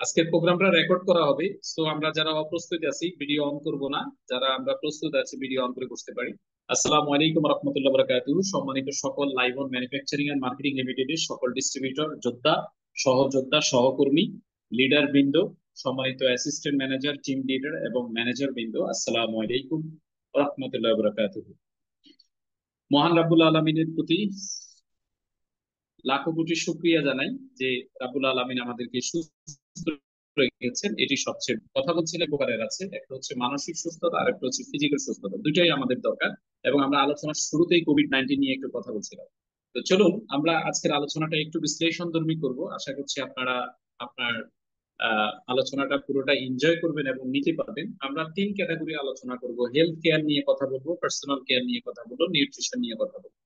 আজকের প্রোগ্রামটা রেকর্ড করা হবে। সো আমরা যারা অপ্রস্তুত আছি ভিডিও অন করব না, যারা আমরা প্রস্তুত আছি ভিডিও অন করে বসতে পারি। আসসালামু আলাইকুম রহমতুল্লাহ বারাকাতুহু। সম্মানিত সকল live on manufacturing and marketing লিমিটেডের সকল ডিস্ট্রিবিউটর, যোদ্ধা, সহযোদ্ধা, সহকর্মী, লিডার বৃন্দ, সম্মানিত অ্যাসিস্ট্যান্ট ম্যানেজার, টিম লিডার এবং ম্যানেজার বৃন্দ, আসসালামু আলাইকুম রহমতুল্লাহ বারাকাতুহু। মহান রাব্বুল আলমিনের প্রতি লাখো কোটি শুকরিয়া জানাই যে রাব্বুল আলামিন আমাদেরকে সুস্থ রেখেছেন। এটি সবচেয়ে, কথা বলছিলেন উপকারের আছে, একটা হচ্ছে মানসিক সুস্থতা আর একটা হচ্ছে ফিজিক্যাল সুস্থতা, দুইটাই আমাদের দরকার। এবং আমরা আলোচনার শুরুতেই কোভিড-19 নিয়ে একটু কথা বলছিলাম। তো চলুন আমরা আজকের আলোচনাটা একটু বিশ্লেষণধর্মী করব। আশা করছি আপনারা আপনার আলোচনাটা পুরোটা এনজয় করবেন এবং নিতে পারবেন। আমরা তিন ক্যাটাগরি আলোচনা করব: হেলথ কেয়ার নিয়ে কথা বলবো, পার্সোনাল কেয়ার নিয়ে কথা বলবো, নিউট্রিশন নিয়ে কথা বলবো।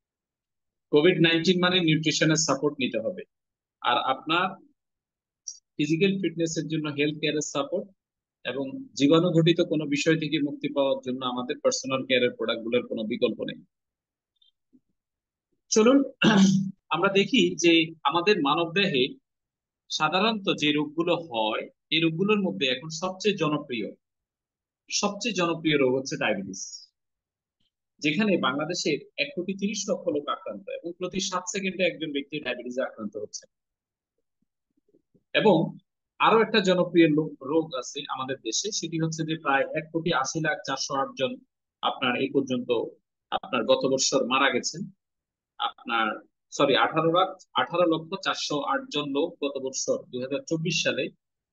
কোভিড-19 মানে নিউট্রিশনের সাপোর্ট নিতে হবে, আর আপনার ফিজিক্যাল ফিটনেস এর জন্য হেলথ কেয়ারের সাপোর্ট, এবং জীবাণু ঘটিত কোনো বিষয় থেকে মুক্তি পাওয়ার জন্য আমাদের পার্সোনাল কেয়ারের প্রোডাক্ট গুলোর কোনো বিকল্প নেই। চলুন আমরা দেখি যে আমাদের মানব দেহে সাধারণত যে রোগগুলো হয়, এই রোগগুলোর মধ্যে এখন সবচেয়ে জনপ্রিয় রোগ হচ্ছে ডায়াবেটিস, যেখানে বাংলাদেশের 1,30,00,000 লোক আক্রান্ত এবং প্রতি 7 সেকেন্ডে একজন ব্যক্তি ডায়াবেটিসে আক্রান্ত হচ্ছে। এবং আরো একটা জনপ্রিয় রোগ আছে আমাদের দেশে, সেটি হচ্ছে যে প্রায় 1,80,0408 জন আপনার এই পর্যন্ত আপনার গত বছর মারা গেছেন। আপনার সরি 18,04,08 জন লোক গত বছর 2024 সালে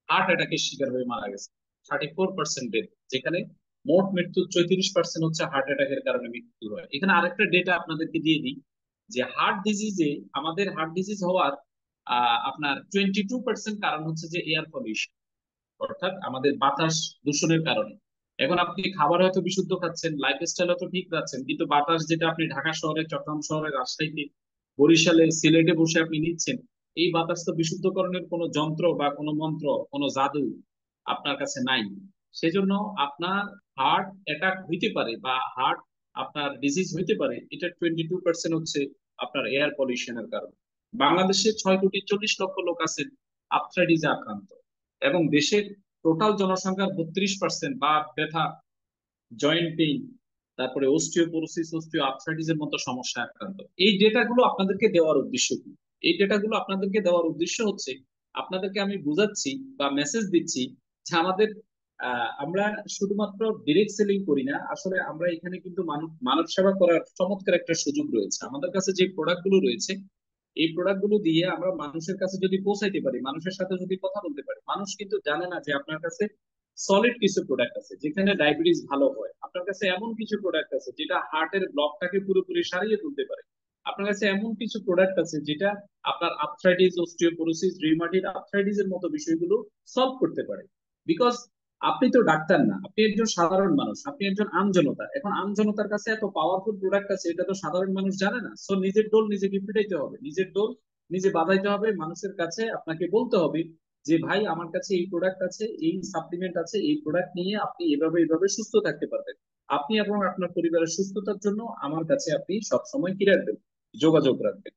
হার্ট অ্যাটাকের শিকার হয়ে মারা গেছে। 34% ডেথ, যেখানে মোট মৃত্যুর 34% হচ্ছে হার্ট অ্যাটাকের কারণে মৃত্যু হয়। এখানে আরেকটা ডেটা আপনাদেরকে দিয়ে দিই যে আমাদের হার্ট ডিজিজ হওয়ার আপনার 22% কারণ হচ্ছে যে এয়ার পলিউশন, অর্থাৎ আমাদের বাতাস দূষণের কারণে। এখন আপনি খাবার হয়তো বিশুদ্ধ খাচ্ছেন, লাইফস্টাইল হয়তো ঠিক রাখছেন, কিন্তু বাতাস যেটা আপনি ঢাকা শহরে, চট্টগ্রাম শহরে, রাজশাহীতে, বরিশালে, সিলেটে বসে আপনি নিচ্ছেন, এই বাতাস তো বিশুদ্ধকরণের কোনো যন্ত্র বা কোনো মন্ত্র, কোনো জাদু আপনার কাছে নাই। সেজন্য আপনার হার্ট অ্যাটাক হইতে পারে বা হার্ট আপনার ডিজিজ হইতে পারে, এটা 22% হচ্ছে আপনার এয়ার পলিউশনের কারণে। বাংলাদেশে 6,40,00,000 লোক আছেন আর্থ্রাইটিসে আক্রান্ত, এবং দেশের টোটাল জনসংখ্যার 32% বা ব্যথা, জয়েন্ট পেইন, তারপরে অস্টিওপোরোসিস, অস্টিও আর্থ্রাইটিসের মতো সমস্যায় আক্রান্ত। এই ডেটাগুলো আপনাদেরকে দেওয়ার উদ্দেশ্য কি? এই ডেটাগুলো আপনাদেরকে দেওয়ার উদ্দেশ্য হচ্ছে আপনাদেরকে আমি বুঝাচ্ছি বা মেসেজ দিচ্ছি যে আমরা শুধুমাত্র ডিরেক্ট সেলিং করি না, আসলে আমরা এখানে কিন্তু মানব মানব সেবা করার চমৎকার একটা সুযোগ রয়েছে। আমাদের কাছে যে প্রোডাক্ট গুলো রয়েছে, এই প্রোডাক্ট গুলো দিয়ে আমরা মানুষের কাছে যদি পৌঁছাইতে পারি, মানুষের সাথে যদি কথা বলতে পারি, মানুষ কিন্তু জানে না যে আপনার কাছে সলিড কিছু প্রোডাক্ট আছে যেখানে ডায়াবেটিস ভালো হয়। আপনার কাছে এমন কিছু প্রোডাক্ট আছে যেটা হার্টের ব্লকটাকে পুরোপুরি সারিয়ে তুলতে পারে। আপনার কাছে এমন কিছু প্রোডাক্ট আছে যেটা আপনার আর্থ্রাইটিস, অস্টিওপোরোসিস, রিউমাটিড আর্থ্রাইটিস এর মতো বিষয়গুলো সলভ করতে পারে। বিকজ আপনি তো ডাক্তার না, আপনি একজন সাধারণ মানুষ, আপনি একজন আমজনতা। এখন আমজনতার কাছে এত পাওয়ারফুল প্রোডাক্ট আছে, এটা তো সাধারণ মানুষ জানে না। সো নিজের ডোল নিজেকে পিটাইতে হবে, নিজের ডোল নিজে বাজাইতে হবে, মানুষের কাছে আপনাকে বলতে হবে যে ভাই আমার কাছে এই প্রোডাক্ট আছে, এই সাপ্লিমেন্ট আছে, এই প্রোডাক্ট নিয়ে আপনি এভাবে এভাবে সুস্থ থাকতে পারবেন। আপনি এবং আপনার পরিবারের সুস্থতার জন্য আমার কাছে আপনি সবসময় কি রাখবেন? যোগাযোগ রাখবেন।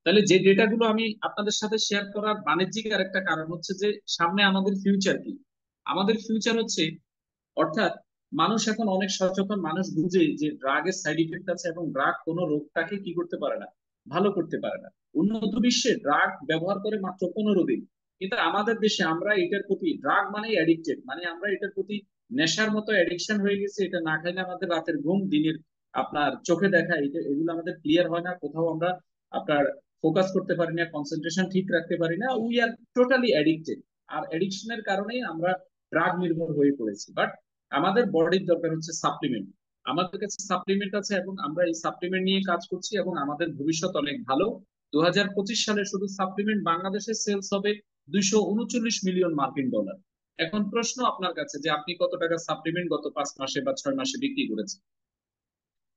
তাহলে যে ডেটাগুলো আমি আপনাদের সাথে শেয়ার করার বাণিজ্যিক আরেকটা কারণ হচ্ছে যে সামনে আমাদের ফিউচার কি? আমাদের ফিউচার হচ্ছে, অর্থাৎ মানুষ এখন অনেক সচেতন, মানুষ বুঝে যে ড্রাগের সাইড ইফেক্ট আছে এবং ড্রাগ কোনো রোগটাকে কি করতে পারে না, ভালো করতে পারে না। উন্নত বিশ্বে ড্রাগ ব্যবহার করে মাত্র 15 দিন, কিন্তু আমাদের দেশে আমরা এটার প্রতি, ড্রাগ মানে অ্যাডিক্টেড, মানে আমরা এটার প্রতি নেশার মতো অ্যাডিকশন হয়ে গেছে। এটা না খাইলে আমাদের রাতের ঘুম, দিনের আপনার চোখে দেখা, এটা এগুলো আমাদের ক্লিয়ার হয় না, কোথাও আমরা আপনার ফোকাস করতে পারি না, কনসেন্ট্রেশন ঠিক রাখতে পারি না। We are totally addicted. আর অ্যাডিকশনের কারণেই আমরা ড্রাগ নির্ভর হয়ে পড়েছি। বাট আমাদের বডির দরকার হচ্ছে সাপ্লিমেন্ট। আমাদের কাছে সাপ্লিমেন্ট আছে এবং আমরা এই সাপ্লিমেন্ট নিয়ে কাজ করছি, এবং আমাদের ভবিষ্যৎ অনেক ভালো। 2025 সালে শুধু সাপ্লিমেন্ট বাংলাদেশের সেলস হবে 239 মিলিয়ন মার্কিন ডলার। এখন প্রশ্ন আপনার কাছে যে আপনি কত টাকা সাপ্লিমেন্ট গত 5 মাসে বা 6 মাসে বিক্রি করেছেন?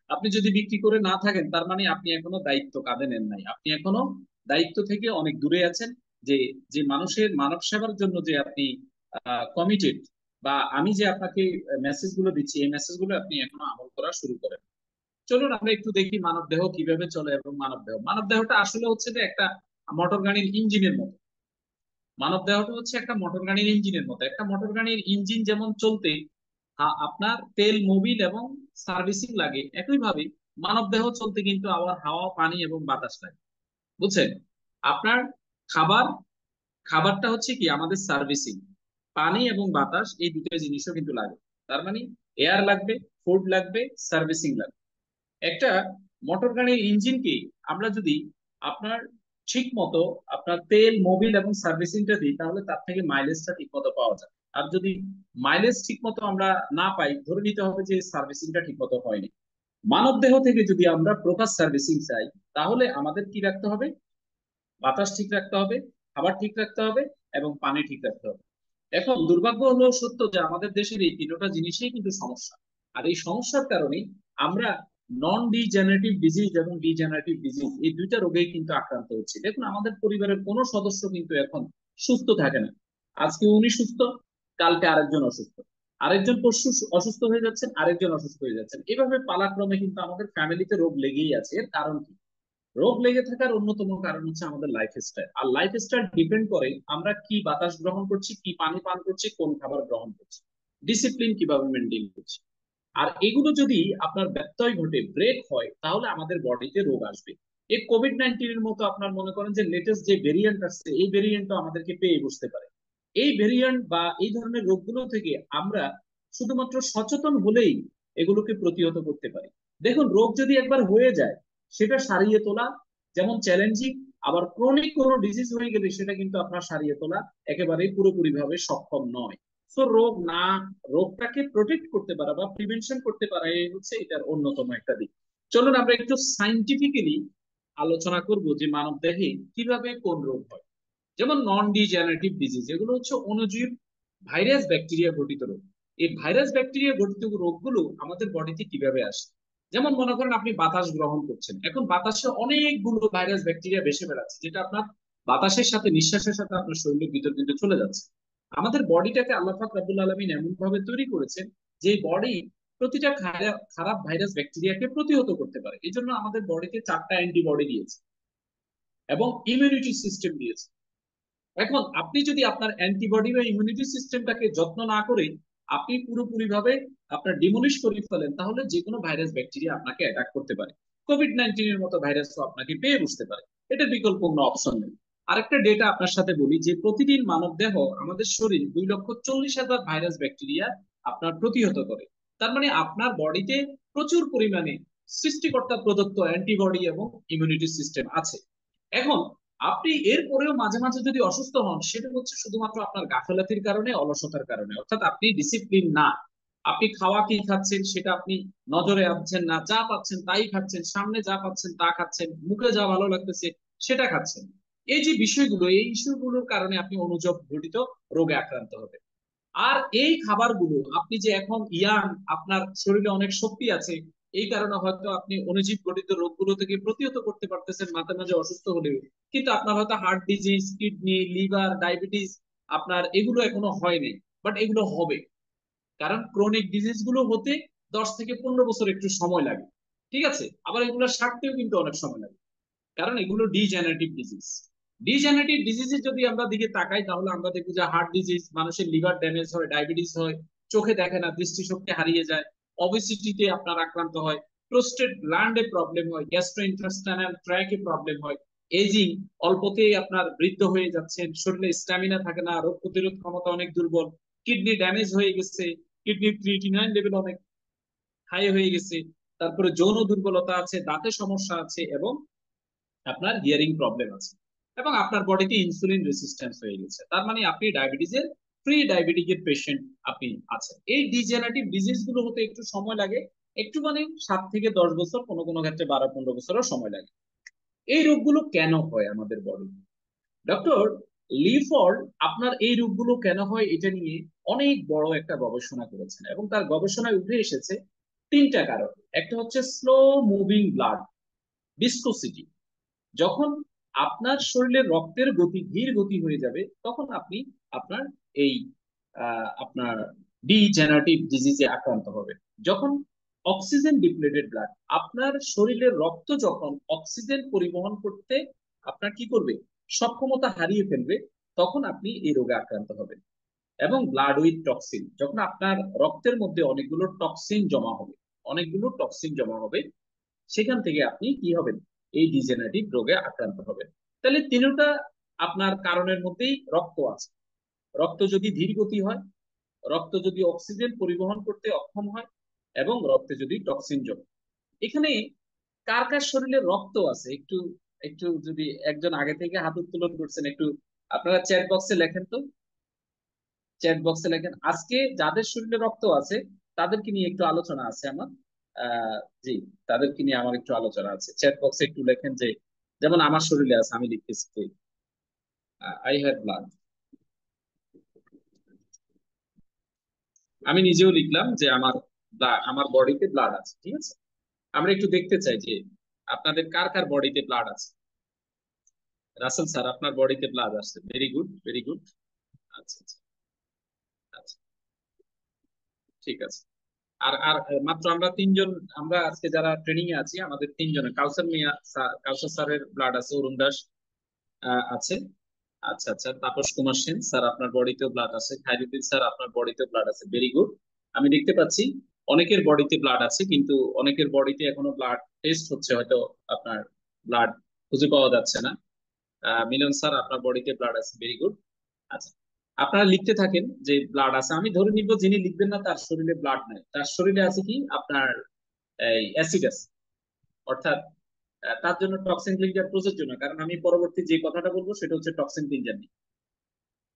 আপনি যদি বিক্রি করে না থাকেন, তার মানে আপনি এখনো দায়িত্ব কাঁধে নেন নাই, আপনি এখনো দায়িত্ব থেকে অনেক দূরে আছেন। যে যে মানুষের মানব সেবার জন্য যে আপনি কমিটেড, বা আমি যে আপনাকে মেসেজ গুলো দিচ্ছি, এই মেসেজ গুলো আপনি এখনো আমল করা শুরু করেন। চলুন আমরা একটু দেখি মানব দেহ কিভাবে চলে। এবং মানব দেহটা আসলে হচ্ছে যে একটা মোটর গাড়ির ইঞ্জিনের মতো। মানব দেহটা হচ্ছে একটা মোটর গাড়ির ইঞ্জিনের মতো। একটা মোটর গাড়ির ইঞ্জিন যেমন চলতে আপনার তেল, মোবিল এবং সার্ভিসিং লাগে, একইভাবে মানব দেহ চলতে কিন্তু আবার হাওয়া, পানি এবং বাতাস লাগে। বুঝছেন? আপনার খাবার, খাবারটা হচ্ছে কি আমাদের সার্ভিসিং, পানি এবং বাতাস এই দুটো জিনিসও কিন্তু লাগে। তার মানে এয়ার লাগবে, ফুড লাগবে, সার্ভিসিং লাগবে। একটা মোটর গাড়ির ইঞ্জিনকে আমরা যদি আপনার ঠিক মতো আপনার তেল, মোবিল এবং সার্ভিসিংটা দিই, তাহলে তার থেকে মাইলেজটা ঠিক মতো পাওয়া যায়। আর যদি মাইলেজ ঠিক মতো আমরা না পাই, ধরে নিতে হবে যে সার্ভিসিংটা ঠিক মতো হয়নি। মানব দেহ থেকে যদি আমরা প্রপার সার্ভিসিং চাই, তাহলে আমাদের কি রাখতে হবে? বাতাস ঠিক রাখতে হবে, খাবার ঠিক রাখতে হবে এবং পানি ঠিক রাখতে হবে। এখন দুর্ভাগ্য হলো সত্য যে আমাদের দেশের এই তিনটা জিনিসই কিন্তু সমস্যা। আর এই সমস্যার কারণে আমরা নন ডিজেনারেটিভ ডিজিজ এবং ডিজেনারেটিভ ডিজিজ এই দুইটা রোগেই কিন্তু আক্রান্ত হচ্ছে। দেখুন, আমাদের পরিবারের কোনো সদস্য কিন্তু এখন সুস্থ থাকে না। আজকে উনি সুস্থ, কালকে আরেকজন অসুস্থ, আরেকজন পরশু অসুস্থ হয়ে যাচ্ছেন, আরেকজন অসুস্থ হয়ে যাচ্ছেন। এভাবে পালাক্রমে কিন্তু আমাদের ফ্যামিলিতে রোগ লেগেই আছে। এর কারণ কি? রোগ লেগে থাকার অন্যতম কারণ হচ্ছে আমাদের লাইফস্টাইল। আর লাইফস্টাইল ডিপেন্ড করে আমরা কি বাতাস গ্রহণ করছি, কি পানি পান করছি, কোন খাবার গ্রহণ করছি, ডিসিপ্লিন কিভাবে মেনটেন করছি। আর এগুলো যদি আপনার ব্যত্যয় ঘটে, ব্রেক হয়, তাহলে আমাদের বডিতে রোগ আসবে। এই কোভিড-19 এর মতো আপনার মনে করেন যে লেটেস্ট যে ভেরিয়েন্ট আসছে, এই ভেরিয়েন্টও আমাদেরকে পেয়ে বসতে পারে। এই ভেরিয়েন্ট বা এই ধরনের রোগগুলো থেকে আমরা শুধুমাত্র সচেতন হলেই এগুলোকে প্রতিহত করতে পারি। দেখুন, রোগ যদি একবার হয়ে যায়, সেটা সারিয়ে তোলা যেমন চ্যালেঞ্জিং, আবার ক্রনিক কোনো ডিজিজ হয়ে গেলে সেটা কিন্তু আপনার সারিয়ে তোলা একেবারেই পুরোপুরি ভাবে সক্ষম নয়। তো রোগ না, রোগটাকে প্রোটেক্ট করতে পারা বা প্রিভেনশন করতে পারা এই হচ্ছে এটার অন্যতম একটা দিক। চলুন আমরা একটু সাইন্টিফিক্যালি আলোচনা করব যে মানব দেহে কিভাবে কোন রোগ হয়। যেমন নন ডিজেনারেটিভ ডিজিজ, এগুলো হচ্ছে অণুজীব, ভাইরাস, ব্যাকটেরিয়া ঘটিত রোগ। এই ভাইরাস, ব্যাকটেরিয়া ঘটিত রোগগুলো আমাদের বডিতে কিভাবে আসে? যেমন মনে করেন আপনি বাতাস গ্রহণ করছেন, এখন বাতাসে অনেকগুলো ভাইরাস, ব্যাকটেরিয়া ভেসে বেড়াচ্ছে, যেটা আপনার বাতাসের সাথে, নিঃশ্বাসের সাথে আপনার শরীরের ভিতর কিন্তু চলে যাচ্ছে। আমাদের বডিটাকে আল্লাহ পাক রব্বুল আলামিন এমন ভাবে তৈরি করেছেন যে বডি প্রতিটা খারাপ ভাইরাস, ব্যাকটেরিয়াকে প্রতিহত করতে পারে। এই জন্য আমাদের বডিতে 4টা অ্যান্টিবডি দিয়েছে এবং ইমিউনিটি সিস্টেম দিয়েছে। এখন আপনি যদি আপনার অ্যান্টিবডি বা ইমিউনিটি সিস্টেমটাকে যত্ন না করে আপনি পুরোপুরি ভাবে আপনার ডিমোলিশ করে ফেলেন, তাহলে যে কোনো ভাইরাস, ব্যাকটেরিয়া আপনাকে অ্যাটাক করতে পারে। কোভিড-19 এর মতো ভাইরাসও আপনাকে পেয়ে বসতে পারে। এটা বিকল্প কোনো অপশন নেই। আরেকটা ডেটা আপনার সাথে বলি যে প্রতিদিন মানব দেহ, আমাদের শরীর 2,40,000 ভাইরাস, ব্যাকটেরিয়া আপনার প্রতিহত করে। তার মানে আপনার বডিতে প্রচুর পরিমাণে সৃষ্টিকর্তা প্রদত্ত অ্যান্টিবডি এবং ইমিউনিটি সিস্টেম আছে। এখন আপনি এর পরেও মাঝে মাঝে যদি অসুস্থ হন, সেটা হচ্ছে শুধুমাত্র আপনার গাফেলাতির কারণে, অলসতার কারণে, অর্থাৎ আপনি ডিসিপ্লিন না। আপনি খাওয়া কি খাচ্ছেন সেটা আপনি নজরে আনছেন না, যা পাচ্ছেন তাই খাচ্ছেন, সামনে যা পাচ্ছেন তা খাচ্ছেন, মুখে যা ভালো লাগতেছে সেটা খাচ্ছেন। এই যে বিষয়গুলো, এই ইস্যুগুলোর কারণে আপনি অনুজব ঘটিত রোগে আক্রান্ত হবেন। আর এই খাবারগুলো আপনি যে এখন ইয়াং, আপনার শরীরে অনেক শক্তি আছে, এই কারণে হয়তো আপনি অণুজীব গঠিত রোগগুলো থেকে প্রতিহত করতে পারতেছেন মাঝে মাঝে অসুস্থ হলেও, কিন্তু আপনার হয়তো heart disease, kidney, liver, diabetes আপনার এগুলো এখনো হয়নি, বাট এগুলো হবে। কারণ ক্রনিক ডিজিজ গুলো হতে 10 থেকে 15 বছর একটু সময় লাগে। ঠিক আছে? আবার এগুলো সারতেও কিন্তু অনেক সময় লাগে, কারণ এগুলো ডিজেনারেটিভ ডিজিজ। ডিজেনারেটিভ ডিজিজের যদি আমরা দিকে তাকাই, তাহলে আমরা দেখবো যে হার্ট ডিজিজ, মানুষের লিভার ড্যামেজ হয়, ডায়াবেটিস হয়, চোখে দেখে না, দৃষ্টিশক্তি হারিয়ে যায়, অবিসিটিতে আপনার আক্রান্ত হয়, প্রোস্টেট গ্ল্যান্ডে প্রবলেম হয়, গ্যাস্ট্রোইন্টেস্টাইনাল ট্র্যাকে প্রবলেম হয়, এজিং, অল্পতেই আপনার বৃদ্ধ হয়ে যাচ্ছেন, শরীরে স্ট্যামিনা থাকে না, রোগ প্রতিরোধ ক্ষমতা অনেক দুর্বল, কিডনি ড্যামেজ হয়ে গেছে, কিডনির ক্রিয়েটিনাইন লেভেল অনেক হাই হয়ে গেছে, তারপরে যৌন দুর্বলতা আছে, দাঁতের সমস্যা আছে এবং আপনার হিয়ারিং প্রবলেম আছে, এবং আপনার বডিতে ইনসুলিন রেসিস্ট্যান্স হয়ে গেছে। তার মানে আপনি ডায়াবেটিসের, প্রি ডায়াবেটিকের পেশেন্ট আপনি আছেন। এই ডিজেনারেটিভ ডিজিজ গুলো হতে একটু সময় লাগে, একটু মানে 7 থেকে 10 বছর, কোনো কোনো ক্ষেত্রে 12-15 বছরও সময় লাগে। এই রোগগুলো কেন হয় আমাদের বডি? ডক্টর লিফোর্ড আপনার এই রোগগুলো কেন হয় এটা নিয়ে অনেক বড় একটা গবেষণা করেছেন, এবং তার গবেষণায় উঠে এসেছে 3টা কারণ। একটা হচ্ছে স্লো মুভিং ব্লাড, ভিসকোসিটি। যখন আপনার শরীরে রক্তের গতি ধীর গতি হয়ে যাবে, তখন আপনি আপনার এই আপনার ডিজেনারেটিভ ডিজিজে আক্রান্ত হবে। যখন অক্সিজেন ডিপ্লেটেড ব্লাড, আপনার শরীরের রক্ত যখন অক্সিজেন পরিবহন করতে আপনার কি করবে, সক্ষমতা হারিয়ে ফেলবে, তখন আপনি এই রোগে আক্রান্ত হবেন। এবং ব্লাড উইথ টক্সিন, যখন আপনার রক্তের মধ্যে অনেকগুলো টক্সিন জমা হবে, সেখান থেকে আপনি কি হবেন, এই ডিজেনারেটিভ রোগে আক্রান্ত হবেন। তাহলে তিনটা আপনার কারণের মধ্যেই রক্ত আছে। রক্ত যদি ধীর গতি হয়, রক্ত যদি অক্সিজেন পরিবহন করতে অক্ষম হয়, এবং রক্তে যদি টক্সিন জমে। এখানে কার কার শরীরে রক্ত আছে, একটু একটু যদি একজন আগে থেকে হাত উত্তোলন করছেন, একটু আপনারা চ্যাট বক্সে লেখেন তো, চ্যাট বক্সে লেখেন আজকে যাদের শরীরে রক্ত আছে তাদেরকে নিয়ে একটু আলোচনা আছে আমার। আহ জি, তাদেরকে নিয়ে আমার একটু আলোচনা আছে, চ্যাট বক্সে একটু লেখেন যে, যেমন আমার শরীরে আছে, আমি লিখতেছি যে আই হ্যাভ ব্লাড। আমি নিজেও লিখলাম যে আমার বডিতে ব্লাড আছে, ঠিক আছে। আমরা একটু দেখতে চাই যে আপনাদের কার কার বডিতে ব্লাড আছে। রাসেল স্যার, আপনার বডিতে ব্লাড আছে, ভেরি গুড, ভেরি গুড। আচ্ছা আচ্ছা আচ্ছা, ঠিক আছে। আর আর মাত্র আমরা তিনজন, আমরা আজকে যারা ট্রেনিং এ আছি আমাদের তিনজনের, কাউসার স্যারের ব্লাড আছে, অরুণ দাস আছে। আচ্ছা আচ্ছা, তাপস কুমার সেন স্যার, আপনার বডিতেও ব্লাড আছে, খায়রুদ্দিন স্যার, আপনার বডিতেও ব্লাড আছে, ভেরি গুড। আমি দেখতে পাচ্ছি অনেকের বডিতে ব্লাড আছে, কিন্তু অনেকের বডিতে এখনো ব্লাড টেস্ট হচ্ছে, হয়তো আপনার ব্লাড খুঁজে পাওয়া যাচ্ছে না। মিলন স্যার, আপনার বডিতে ব্লাড আছে, ভেরি গুড। আচ্ছা, আপনারা লিখতে থাকেন যে ব্লাড আছে। আমি ধরে নিব যিনি লিখবেন না তার শরীরে ব্লাড নাই, তার শরীরে আছে কি আপনার এই অ্যাসিড আছে, অর্থাৎ তার জন্য টক্সিন ক্লিনজার প্রযোজ্য না, কারণ আমি পরবর্তী যে কথাটা বলবো সেটা হচ্ছে টক্সিন ক্লিনজার নিয়ে।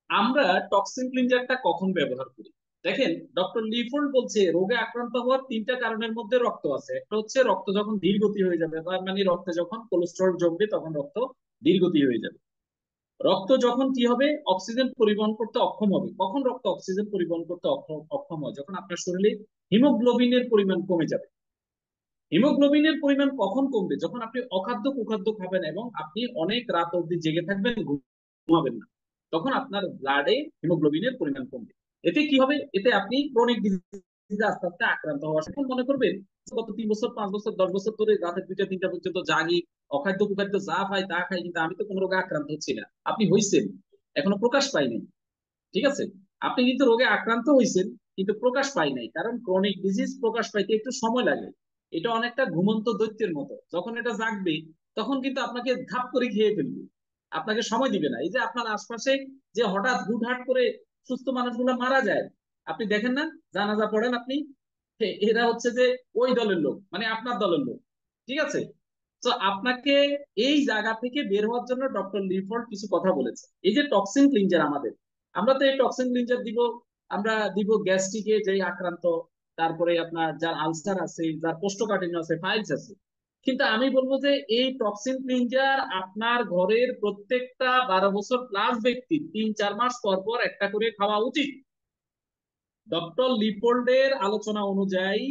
আমরা টক্সিন ক্লিনজারটা কখন ব্যবহার করি? দেখেন, ডক্টর লিফোল্ড বলছে রোগে আক্রান্ত হওয়ার তিনটা কারণের মধ্যে রক্ত আছে। একটা হচ্ছে রক্ত যখন ধীর গতি হয়ে যাবে, তার মানে রক্তে যখন কোলেস্টেরল জমবে তখন রক্ত ধীর গতি হয়ে যাবে। রক্ত যখন কি হবে, অক্সিজেন পরিবহন করতে অক্ষম হবে। কখন রক্ত অক্সিজেন পরিবহন করতে অক্ষম হয়? যখন আপনার শরীরে হিমোগ্লোবিনের পরিমাণ কমে যাবে। হিমোগ্লোবিনের পরিমাণ কখন কমবে? যখন আপনি অখাদ্য কুখাদ্য খাবেন এবং আপনি অনেক রাত অবধি জেগে থাকবেন, ঘুমাবেন না, তখন আপনার ব্লাডে হিমোগ্লোবিনের পরিমাণ কমবে। এতে কি হবে? এতে আপনি ক্রনিক ডিজিজে আস্তে আস্তে আক্রান্ত হওয়া। এখন মনে করবেন গত 3 বছর 5 বছর 10 বছর ধরে রাতের 2টা 3টা পর্যন্ত জাগি, অখাদ্য কুখাদ্য যা পাই তা খাই, কিন্তু আমি তো কোনো রোগে আক্রান্ত হচ্ছি না। আপনি হইছেন, এখনো প্রকাশ পাইনি, ঠিক আছে। আপনি কিন্তু রোগে আক্রান্ত হয়েছেন, কিন্তু প্রকাশ পাই নাই, কারণ ক্রনিক ডিজিজ প্রকাশ পাইতে একটু সময় লাগে। এটা অনেকটা ঘুমন্ত দৈত্যের মতো, যখন এটা জাগবে তখন কিন্তু আপনাকে ঘাপ করে খেয়ে ফেলবে, আপনাকে সময় দিবে না। এই যে আপনার আশপাশে যে হঠাৎ হুটহাট করে সুস্থ মানুষগুলো মারা যায়, আপনি দেখেন না, জানাজা পড়েন আপনি, এরা হচ্ছে যে ওই দলের লোক, মানে আপনার দলের লোক, ঠিক আছে। তো আপনাকে এই জায়গা থেকে বের হওয়ার জন্য ডক্টর লিফোর্ড কিছু কথা বলেছে। এই যে টক্সিন ক্লিনজার আমাদের, আমরা তো এই টক্সিন ক্লিনজার দিব, আমরা দিব গ্যাস্ট্রিকে যে আক্রান্ত, তারপরে আপনার যার আলসার আছে, যার কোষ্ঠকাঠিন্য আছে, ফাইলস আছে। কিন্তু আমি বলবো যে এই টক্সিন ক্লিনজার আপনার ঘরের প্রত্যেকটা 12 বছর প্লাস ব্যক্তি 3-4 মাস পর পর একটা করে খাওয়া উচিত। ডক্টর লিপোল্ডের আলোচনা অনুযায়ী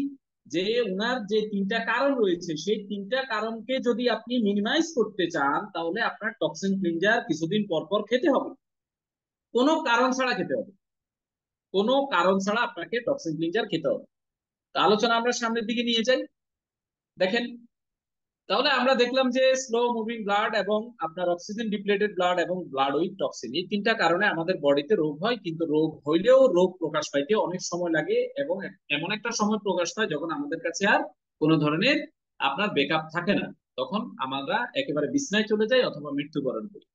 যে উনার যে তিনটা কারণ রয়েছে, সেই তিনটা কারণকে যদি আপনি মিনিমাইজ করতে চান, তাহলে আপনার টক্সিন ক্লিনজার কিছুদিন পর পর খেতে হবে, কোনো কারণ ছাড়া খেতে হবে, কোনো কারণ ছাড়া আপনাকে টক্সিন ক্লিনজার খেতে হবে। তো আলোচনা আমরা সামনের দিকে নিয়ে যাই। দেখেন, তাহলে আমরা দেখলাম যে স্লো মুভিং ব্লাড এবং আপনার অক্সিজেন ডিপ্লেটেড ব্লাড এবং ব্লাড উইথ টক্সিন, এই তিনটা কারণে আমাদের বডিতে রোগ হয়, কিন্তু রোগ হইলেও রোগ প্রকাশ পাইতে অনেক সময় লাগে, এবং এমন একটা সময় প্রকাশ পায় যখন আমাদের কাছে আর কোনো ধরনের আপনার ব্যাকআপ থাকে না, তখন আমরা একেবারে বিছনায় চলে যাই অথবা মৃত্যুবরণ করি।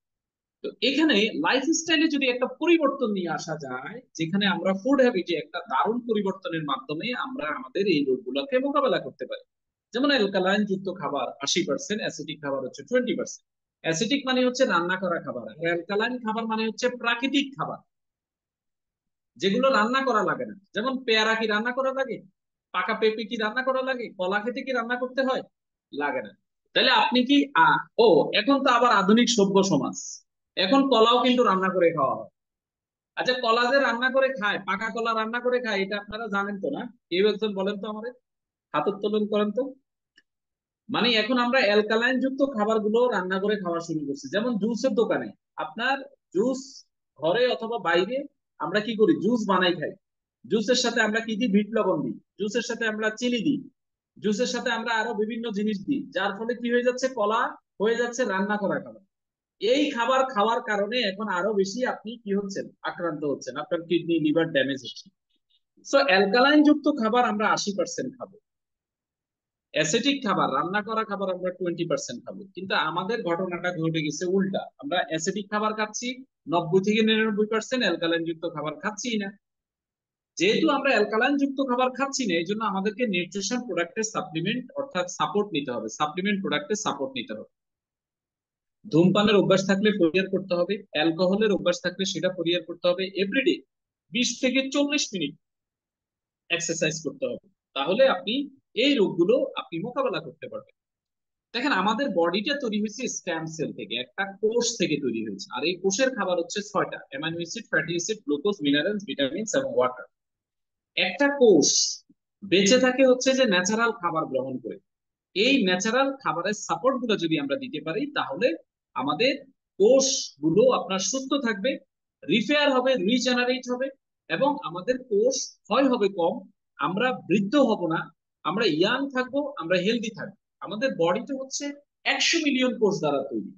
তো এখানে লাইফস্টাইলে যদি একটা পরিবর্তন নিয়ে আসা যায়, যেখানে আমরা ফুড হ্যাবিটে একটা দারুণ পরিবর্তনের মাধ্যমে আমরা আমাদের এই রোগগুলোকে মোকাবেলা করতে পারি। যেমন অ্যালকালাইন যুক্ত খাবার 80%, অ্যাসিডিক খাবার হচ্ছে 20%। অ্যাসিডিক মানে হচ্ছে রান্না করা খাবার, আর অ্যালকালাইন খাবার মানে হচ্ছে প্রাকৃতিক খাবার, যেগুলো রান্না করা লাগে না। যেমন পেয়ারা কি রান্না করা লাগে? পাকা পেঁপে কি রান্না করা লাগে? কলা খেতে কি রান্না করতে হয়? লাগে না। তাহলে আপনি কি ও, এখন তো আবার আধুনিক সভ্য সমাজ, এখন কলাও কিন্তু রান্না করে খাওয়া হয়। আচ্ছা, কলা যে রান্না করে খায়, পাকা কলা রান্না করে খায়, এটা আপনারা জানেন তো না? কেউ একজন বলেন তো আমাদের, হাত উত্তোলন করেন তো। মানে এখন আমরা অ্যালকালাইন যুক্ত খাবার গুলো রান্না করে খাওয়া শুরু করছি। যেমন জুসের দোকানে আপনার জুস, ঘরে অথবা বাইরে আমরা কি করি, জুস বানাই খাই। জুসের সাথে আমরা কি দিই, বিট লবণ দিই, জুসের সাথে আমরা চিনি দিই, জুসের সাথে আমরা আরো বিভিন্ন জিনিস দিই, যার ফলে কি হয়ে যাচ্ছে, কলা হয়ে যাচ্ছে রান্না করা খাবার। এই খাবার খাওয়ার কারণে এখন আরো বেশি আপনি কি হচ্ছেন, আক্রান্ত হচ্ছেন, আপনার কিডনি লিভার ড্যামেজ হচ্ছে। সো অ্যালকালাইন যুক্ত খাবার আমরা 80% খাবো, অ্যাসিডিক খাবার রান্না করা খাবার আমরা 20% খাবো। কিন্তু আমাদের ঘটনাটা ঘটে গেছে উল্টা, আমরা অ্যাসিডিক খাবার খাচ্ছি 90 থেকে 99%, অ্যালকালাইন যুক্ত খাবার খাচ্ছি না। যেহেতু আমরা অ্যালকালাইন যুক্ত খাবার খাচ্ছি না, এই জন্য আমাদেরকে নিউট্রিশন প্রোডাক্টের সাপ্লিমেন্ট অর্থাৎ সাপোর্ট নিতে হবে, সাপ্লিমেন্ট প্রোডাক্টের সাপোর্ট নিতে হবে। ধূমপানের অভ্যাস থাকলে পরিহার করতে হবে, অ্যালকোহলের অভ্যাস থাকলে সেটা পরিহার করতে হবে, এভরিডে 20 থেকে 40 মিনিট এক্সারসাইজ করতে হবে। তাহলে আপনি এই রোগগুলো আপনি মোকাবেলা করতে পারবেন। দেখেন আমাদের বডিটা তৈরি হয়েছে স্ট্যাম সেল থেকে, একটা কোষ থেকে তৈরি হয়েছে, আর এই কোষের খাবার হচ্ছে 6টা: amino acid, fatty acid, glucose, minerals, vitamins এবং ওয়াটার। একটা কোষ বেঁচে থাকে হচ্ছে যে ন্যাচারাল খাবার গ্রহণ করে। এই ন্যাচারাল খাবারের সাপোর্ট গুলো যদি আমরা দিতে পারি, তাহলে আমাদের কোষ গুলো আপনার সুস্থ থাকবে, রিপেয়ার হবে, রিজেনারেট হবে, এবং আমাদের কোষ ক্ষয় হবে কম, আমরা বৃদ্ধ হব না, আমরা ইয়াং থাকবো, আমরা হেলদি থাকবো। আমাদের বডিটা হচ্ছে 100 মিলিয়ন কোষ দ্বারা তৈরি,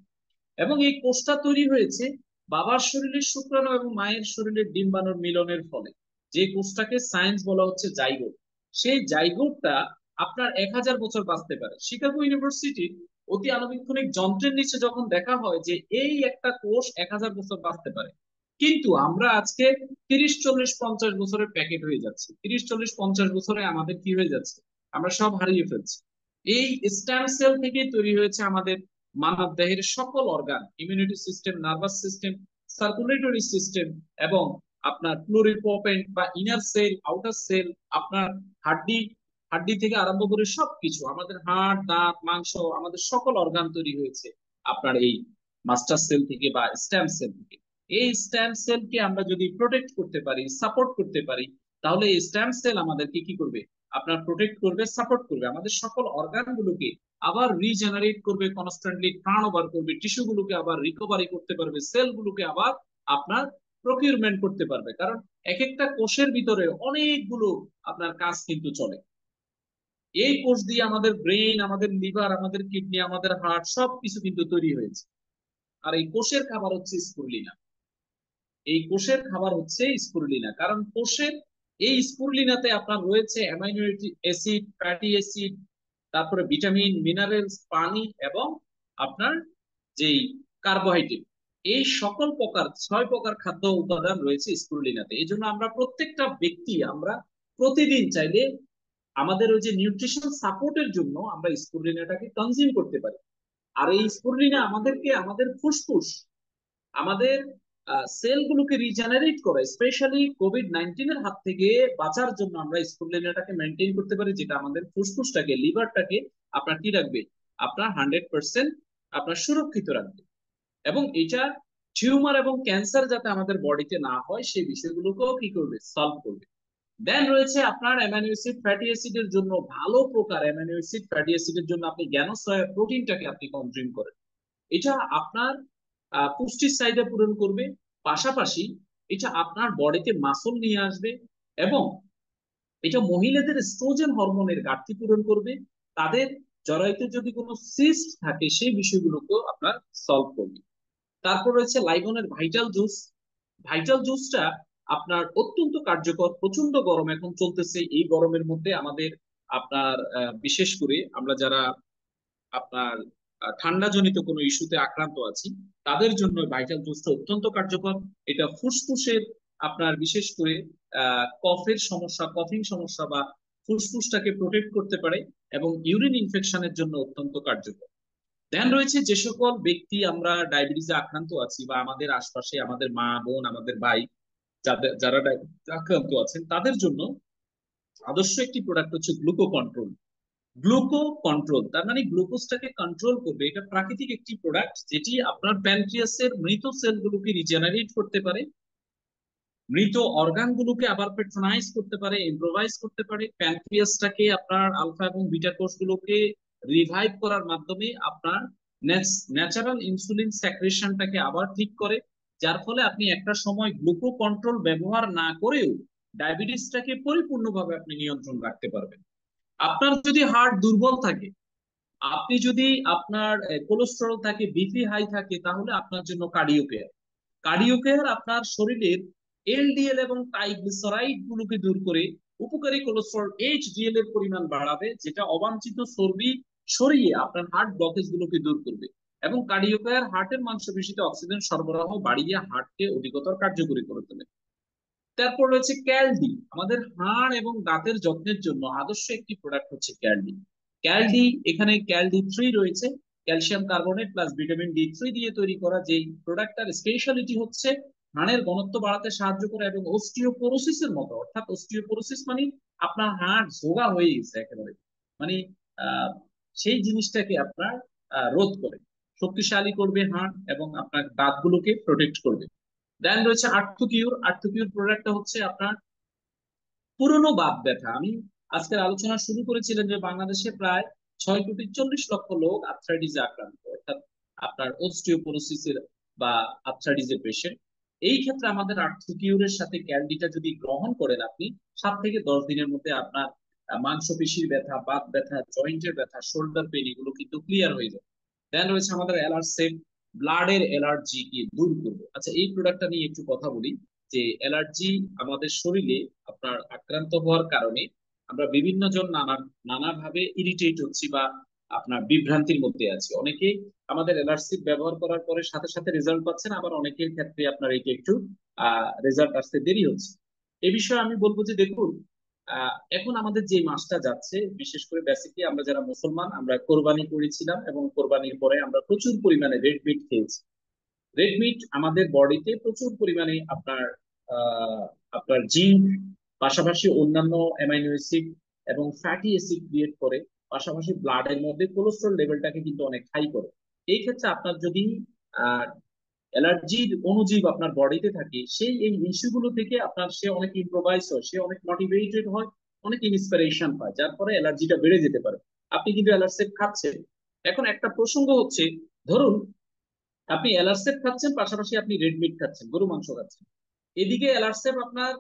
এবং এই কোষটা তৈরি হয়েছে বাবার শরীরের শুক্রাণু এবং মায়ের শরীরের ডিম্বাণুর মিলনের ফলে, যে কোষটাকে সায়েন্স বলা হচ্ছে জাইগোট। সেই জাইগোটটা আপনার 1000 বছর বাঁচতে পারে। শিকাগো ইউনিভার্সিটির অতি আণুবীক্ষণিক যন্ত্রের নিচে যখন দেখা হয় যে এই একটা কোষ 1000 বছর বাঁচতে পারে, কিন্তু আমরা আজকে 30, 40, 50 বছরের প্যাকেট হয়ে যাচ্ছে, 30, 40, 50 বছরে আমাদের কি হয়ে যাচ্ছে, আমরা সব হারিয়ে ফেলছি। এই স্টেম সেল থেকে তৈরি হয়েছে আমাদের মানব দেহের সকল organ, immunity system, nervous system, circulatory system, এবং আপনার প্লুরিপোটেন্ট বা ইনার সেল, আউটার সেল, আপনার হাড্ডি, হাড্ডি থেকে আরম্ভ করে সবকিছু, আমাদের হাড়, দাঁত, মাংস, আমাদের সকল অর্গান তৈরি হয়েছে আপনার এই মাস্টার সেল থেকে বা স্টেম সেল থেকে। এই স্টেম সেলকে আমরা যদি প্রোটেক্ট করতে পারি, সাপোর্ট করতে পারি, তাহলে এই স্টেম সেল আমাদেরকে কি করবে, আপনার প্রোটেক্ট করবে, সাপোর্ট করবে, আমাদের সকল অর্গান গুলোকে আবার রিজেনারেট করবে, কনস্ট্যান্টলি টার্ন ওভার করবে, টিস্যু গুলোকে আবার রিকভারি করতে পারবে, সেল গুলোকে আবার আপনার প্রকিউরমেন্ট করতে পারবে। কারণ এক একটা কোষের ভিতরে অনেকগুলো আপনার কাজ কিন্তু চলে। এই কোষ দিয়ে আমাদের ব্রেন, আমাদের লিভার, আমাদের কিডনি, আমাদের হার্ট সবকিছু কিন্তু তৈরি হয়েছে। আর এই কোষের খাবার হচ্ছে স্পুরুলিনা, এই কোষের খাবার হচ্ছে স্পুরুলিনা। কারণ কোষের এই স্পুরুলিনাতে আপনার রয়েছে অ্যামাইনো অ্যাসিড, ফ্যাটি অ্যাসিড, তারপরে ভিটামিন, মিনারেলস, পানি, এবং আপনার যেই কার্বোহাইড্রেট, এই সকল প্রকার 6 প্রকার খাদ্য উপাদান রয়েছে স্পুরুলিনাতে। এই জন্য আমরা প্রত্যেকটা ব্যক্তি আমরা প্রতিদিন চাইলে আমাদের ওই যে নিউট্রিশন সাপোর্টের জন্য আমরা স্পুরুলিনাটাকে কনজিউম করতে পারি। আর এই স্পুরুলিনা আমাদেরকে আমাদের ফুসফুস, আমাদের সেলগুলোকে রিজেনারেট করে, স্পেশালি কোভিড-19 এর হাত থেকে বাঁচার জন্য আমরা স্পুরুলিনাটাকে মেনটেন করতে পারি, যেটা আমাদের ফুসফুসটাকে, লিভারটাকে আপনার কি রাখবে, আপনার 100% আপনার সুরক্ষিত রাখবে, এবং এটা টিউমার এবং ক্যান্সার যাতে আমাদের বডিতে না হয় সেই বিষয়গুলোকেও কি করবে, সলভ করবে। দেন রয়েছে আপনার অ্যামাইনো অ্যাসিড, ফ্যাটি অ্যাসিডের জন্য ভালো প্রকার অ্যামাইনো অ্যাসিড, ফ্যাটি অ্যাসিডের জন্য আপনি জ্ঞান সয়া প্রোটিনটাকে আপনি কনজিউম করেন। এটা আপনার পুষ্টির চাহিদা পূরণ করবে, পাশাপাশি এটা আপনার বডিতে মাসল নিয়ে আসবে, এবং এটা মহিলাদের স্ট্রোজেন হরমোনের ঘাটতি পূরণ করবে, তাদের জরায়ুতে যদি কোনো সিস্ট থাকে সেই বিষয়গুলোকেও আপনার সলভ করবে। তারপর রয়েছে লাইগনের ভাইটাল জুস। ভাইটাল জুসটা আপনার অত্যন্ত কার্যকর, প্রচন্ড গরম এখন চলতেছে, এই গরমের মধ্যে আমাদের আপনার বিশেষ করে আমরা যারা আপনার ঠান্ডা জনিত কোনো ইস্যুতে আক্রান্ত আছি, তাদের জন্য ভাইটাল জুসটা অত্যন্ত কার্যকর। এটা ফুসফুসের আপনার বিশেষ করে কফের সমস্যা, কফিং সমস্যা বা ফুসফুসটাকে প্রোটেক্ট করতে পারে, এবং ইউরিন ইনফেকশনের জন্য অত্যন্ত কার্যকর। দেন রয়েছে যে সকল ব্যক্তি আমরা ডায়াবেটিসে আক্রান্ত আছি, বা আমাদের আশপাশে আমাদের মা, বোন, আমাদের ভাই যাদের যারা ডায়াবেটিস আক্রান্ত আছেন, তাদের জন্য আদর্শ একটি প্রোডাক্ট হচ্ছে গ্লুকো কন্ট্রোল। গ্লুকো কন্ট্রোল তার মানে গ্লুকোজটাকে কন্ট্রোল করবে। এটা প্রাকৃতিক একটি প্রোডাক্ট যেটি আপনার প্যানক্রিয়াসের মৃত সেলগুলোকে রিজেনারেট করতে পারে, মৃত অর্গানগুলোকে আবার পেট্রোনাইজ করতে পারে, ইম্প্রোভাইজ করতে পারে, প্যানক্রিয়াসটাকে আপনার আলফা এবং বিটা কোষগুলোকে রিভাইভ করার মাধ্যমে আপনার ন্যাচারাল ইনসুলিন সেক্রেশনটাকে আবার ঠিক করে, যার ফলে আপনি একটা সময় গ্লুকো কন্ট্রোল ব্যবহার না করেও ডায়াবেটিসটাকে পরিপূর্ণভাবে আপনি নিয়ন্ত্রণ রাখতে পারবেন। আপনার যদি হার্ট দুর্বল থাকে, আপনি যদি আপনার কোলেস্টেরল থাকে, বিপি হাই থাকে, তাহলে আপনার জন্য কার্ডিও কেয়ার। কার্ডিও কেয়ার আপনার শরীরের এলডিএল এবং ট্রাইগ্লিসারাইড গুলোকে দূর করে উপকারী কোলেস্টেরল এইচডিএল এর পরিমাণ বাড়াবে, যেটা অবাঞ্ছিত চর্বি সরিয়ে আপনার হার্ট ব্লকেজ গুলোকে দূর করবে। এবং কার্ডিও কেয়ার হার্টের মাংসপেশিতে অক্সিজেন সরবরাহ বাড়িয়ে হার্টকে অধিকতর কার্যকরী করে তোলে। তারপর রয়েছে ক্যালডি। আমাদের হাড় এবং দাঁতের যত্নের জন্য আদর্শ একটি প্রোডাক্ট হচ্ছে ক্যালডি। ক্যালডি, এখানে ক্যালডি 3 রয়েছে, calcium carbonate plus vitamin D 3 দিয়ে তৈরি করা। যেই প্রোডাক্টটার স্পেশালিটি হচ্ছে হাড়ের ঘনত্ব বাড়াতে সাহায্য করে এবং অস্টিওপোরোসিসের মতো, অর্থাৎ অস্টিওপোরোসিস মানে আপনার হাড় জোগা হয়ে গেছে একেবারে, মানে আহ সেই জিনিসটাকে আপনার রোধ করে, শক্তিশালী করবে হাড় এবং আপনার দাঁতগুলোকে প্রোটেক্ট করবে। দেন রয়েছে আর্থোকিউর। আর্থোকিউর প্রোডাক্টটা হচ্ছে আপনার পুরনো বাত ব্যথা। আমি আজকের আলোচনা শুরু করেছিলাম যে বাংলাদেশে প্রায় 6,40,00,000 লোক আর্থ্রাইটিসে আক্রান্ত, অর্থাৎ আপনার অস্টিওপোরোসিসের বা আর্থ্রাইটিসের পেশেন্ট। এই ক্ষেত্রে আমাদের আর্থোকিউরের সাথে ক্যালডিটা যদি গ্রহণ করেন আপনি, 7 থেকে 10 দিনের মধ্যে আপনার মাংসপেশির ব্যথা, বাত ব্যথা, জয়েন্টের ব্যথা, শোল্ডার পেন এগুলো কিন্তু ক্লিয়ার হয়ে যাবে। দেন রয়েছে আমাদের অ্যালার্সেপ, ব্লাডের অ্যালার্জি কি দূর করবে। আচ্ছা, এই প্রোডাক্টটা নিয়ে একটু কথা বলি। যে অ্যালার্জি আমাদের শরীরে আপনার আক্রান্ত হওয়ার কারণে আমরা বিভিন্ন জন নানাভাবে ইরিটেট হচ্ছি বা আপনার বিভ্রান্তির মধ্যে আছি। অনেকে আমাদের অ্যালার্জি ব্যবহার করার পরে সাথে সাথে রেজাল্ট পাচ্ছেন, আবার অনেকের ক্ষেত্রে আপনার এটা একটু রেজাল্ট আসতে দেরি হচ্ছে। এ বিষয়ে আমি বলবো যে দেখুন, এখন আমাদের যে মাসটা যাচ্ছে, বিশেষ করে বেসিক্যালি আমরা যারা মুসলমান, আমরা কোরবানি করেছিলাম এবং কোরবানির পরে আমরা প্রচুর পরিমাণে রেড মিট খেয়েছি। রেড মিট আমাদের বডিতে প্রচুর পরিমাণে আপনার আহ, আপনার জিঙ্ক, পাশাপাশি অন্যান্য অ্যামাইনো অ্যাসিড এবং ফ্যাটি অ্যাসিড ক্রিয়েট করে, পাশাপাশি ব্লাডের মধ্যে কোলেস্ট্রল লেভেলটাকে কিন্তু অনেক হাই করে। এই ক্ষেত্রে আপনার যদি অ্যালার্জির অণুজীব আপনার বডিতে থাকে, সেই এই ইস্যুগুলো থেকে আপনার সে অনেক ইম্প্রোভাইজ হয়, সে অনেক মোটিভেটেড হয়, অনেক ইন্সপিরেশন পায়, যার পরে অ্যালার্জিটা বেড়ে যেতে পারে। আপনি কিন্তু অ্যালার্সেট খাচ্ছেন। এখন একটা প্রসঙ্গ হচ্ছে, ধরুন আপনি অ্যালার্সেপ খাচ্ছেন, পাশাপাশি আপনি রেড মিট খাচ্ছেন, গরু মাংস খাচ্ছেন। এদিকে অ্যালার্সেপ আপনার